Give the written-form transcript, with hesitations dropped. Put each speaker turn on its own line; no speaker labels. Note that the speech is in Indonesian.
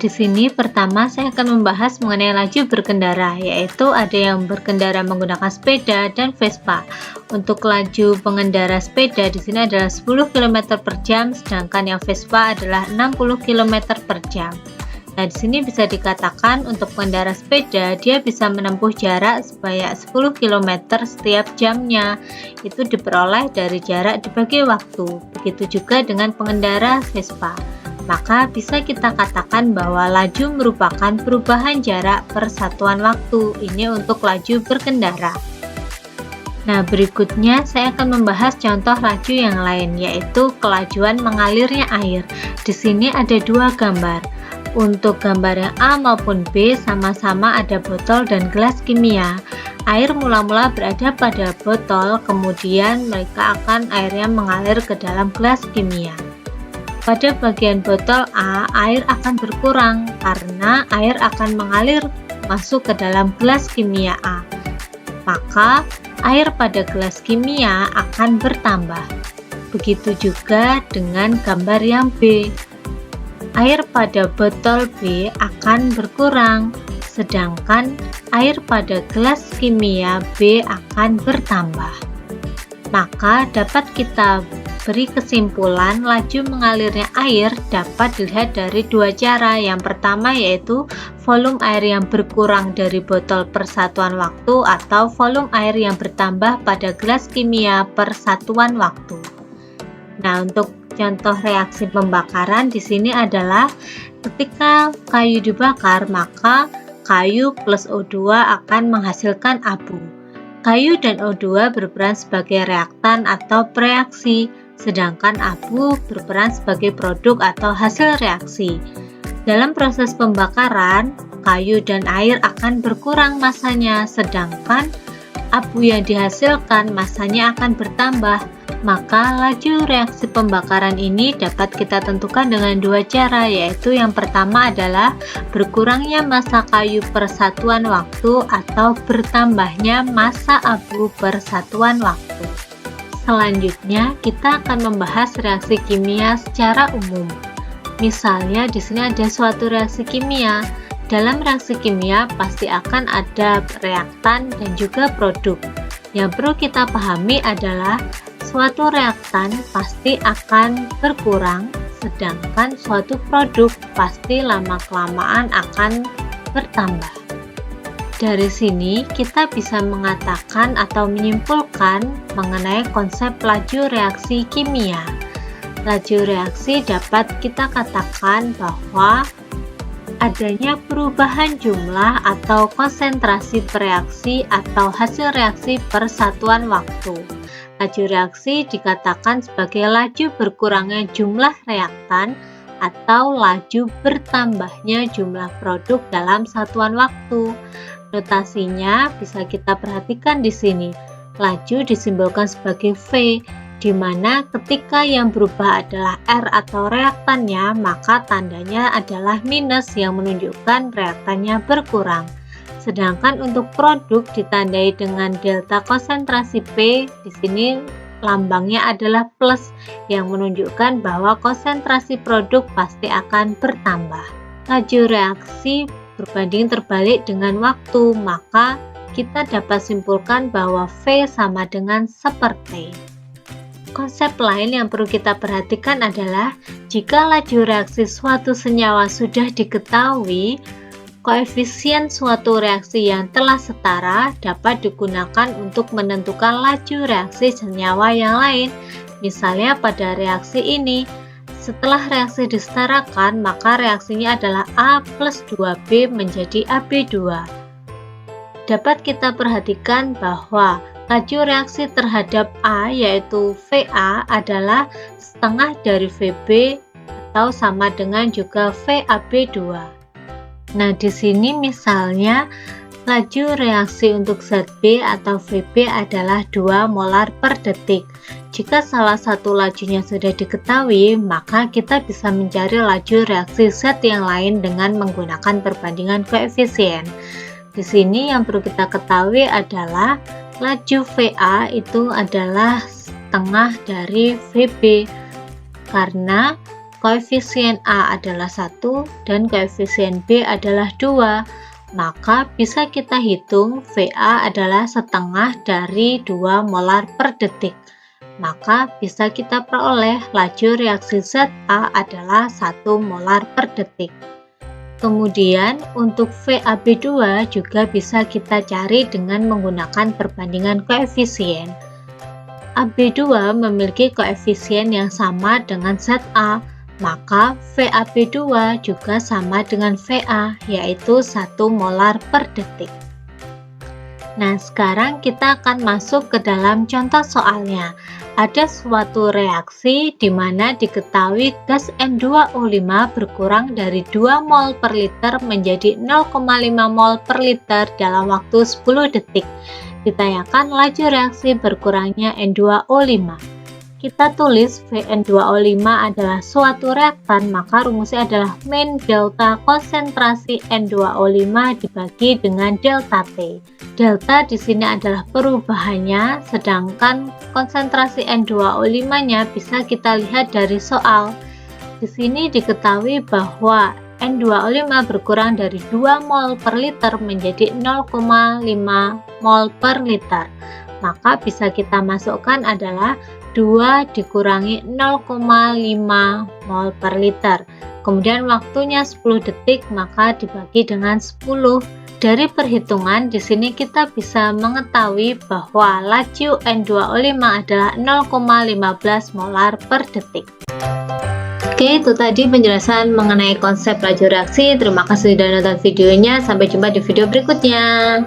Di sini pertama saya akan membahas mengenai laju berkendara, yaitu ada yang berkendara menggunakan sepeda dan Vespa. Untuk laju pengendara sepeda di sini adalah 10 km per jam, sedangkan yang Vespa adalah 60 km per jam. Nah, di sini bisa dikatakan untuk pengendara sepeda dia bisa menempuh jarak sebanyak 10 km setiap jamnya. Itu diperoleh dari jarak dibagi waktu. Begitu juga dengan pengendara Vespa. Maka bisa kita katakan bahwa laju merupakan perubahan jarak per satuan waktu. Ini untuk laju berkendara. Nah, berikutnya saya akan membahas contoh laju yang lain, yaitu kelajuan mengalirnya air. Di sini ada dua gambar. Untuk gambar yang A maupun B sama-sama ada botol dan gelas kimia. Air mula-mula berada pada botol, kemudian airnya mengalir ke dalam gelas kimia. Pada bagian botol A, air akan berkurang karena air akan mengalir masuk ke dalam gelas kimia A. Maka, air pada gelas kimia akan bertambah. Begitu juga dengan gambar yang B. Air pada botol B akan berkurang, sedangkan air pada gelas kimia B akan bertambah. Maka, dapat kita beri kesimpulan laju mengalirnya air dapat dilihat dari dua cara. Yang pertama yaitu volume air yang berkurang dari botol per satuan waktu atau volume air yang bertambah pada gelas kimia per satuan waktu. Nah, untuk contoh reaksi pembakaran di sini adalah ketika kayu dibakar, maka kayu plus O2 akan menghasilkan abu. Kayu dan O2 berperan sebagai reaktan atau preaksi, sedangkan abu berperan sebagai produk atau hasil reaksi. Dalam proses pembakaran, kayu dan air akan berkurang masanya, sedangkan abu yang dihasilkan masanya akan bertambah. Maka laju reaksi pembakaran ini dapat kita tentukan dengan dua cara, yaitu yang pertama adalah berkurangnya massa kayu per satuan waktu atau bertambahnya massa abu per satuan waktu. Selanjutnya, kita akan membahas reaksi kimia secara umum. Misalnya, di sini ada suatu reaksi kimia. Dalam reaksi kimia pasti akan ada reaktan dan juga produk. Yang perlu kita pahami adalah suatu reaktan pasti akan berkurang, sedangkan suatu produk pasti lama-kelamaan akan bertambah. Dari sini kita bisa mengatakan atau menyimpulkan mengenai konsep laju reaksi kimia. Laju reaksi dapat kita katakan bahwa adanya perubahan jumlah atau konsentrasi reaksi atau hasil reaksi per satuan waktu. Laju reaksi dikatakan sebagai laju berkurangnya jumlah reaktan atau laju bertambahnya jumlah produk dalam satuan waktu. Notasinya bisa kita perhatikan di sini. Laju disimbolkan sebagai V, di mana ketika yang berubah adalah R atau reaktannya, maka tandanya adalah minus yang menunjukkan reaktannya berkurang. Sedangkan untuk produk ditandai dengan delta konsentrasi P, di sini lambangnya adalah plus yang menunjukkan bahwa konsentrasi produk pasti akan bertambah. Laju reaksi berbanding terbalik dengan waktu, maka kita dapat simpulkan bahwa V sama dengan seperti. Konsep lain yang perlu kita perhatikan adalah jika laju reaksi suatu senyawa sudah diketahui, koefisien suatu reaksi yang telah setara dapat digunakan untuk menentukan laju reaksi senyawa yang lain. Misalnya pada reaksi ini, setelah reaksi disetarakan, maka reaksinya adalah A plus 2B menjadi AB2. Dapat kita perhatikan bahwa laju reaksi terhadap A yaitu VA adalah setengah dari VB atau sama dengan juga VAB2. Nah, di sini misalnya laju reaksi untuk ZB atau VB adalah 2 molar per detik. Jika salah satu lajunya sudah diketahui, maka kita bisa mencari laju reaksi Z yang lain dengan menggunakan perbandingan koefisien. Di sini yang perlu kita ketahui adalah laju VA itu adalah setengah dari VB, karena koefisien A adalah 1 dan koefisien B adalah 2, maka bisa kita hitung VA adalah setengah dari 2 molar per detik. Maka bisa kita peroleh laju reaksi ZA adalah 1 molar per detik. Kemudian untuk VAB2 juga bisa kita cari dengan menggunakan perbandingan koefisien. AB2 memiliki koefisien yang sama dengan ZA, maka VAB2 juga sama dengan VA, yaitu 1 molar per detik. Nah, sekarang kita akan masuk ke dalam contoh soalnya. Ada suatu reaksi di mana diketahui gas N2O5 berkurang dari 2 mol per liter menjadi 0,5 mol per liter dalam waktu 10 detik. Ditanyakan laju reaksi berkurangnya N2O5. Kita tulis Vn2O5 adalah suatu reaktan, maka rumusnya adalah min delta konsentrasi N2O5 dibagi dengan delta T. Delta di sini adalah perubahannya, sedangkan konsentrasi N2O5-nya bisa kita lihat dari soal. Di sini diketahui bahwa N2O5 berkurang dari 2 mol per liter menjadi 0,5 mol per liter. Maka bisa kita masukkan adalah 2 dikurangi 0,5 mol per liter. Kemudian waktunya 10 detik, maka dibagi dengan 10. Dari perhitungan di sini kita bisa mengetahui bahwa laju N2O5 adalah 0,15 molar per detik. Oke, itu tadi penjelasan mengenai konsep laju reaksi. Terima kasih sudah nonton videonya. Sampai jumpa di video berikutnya.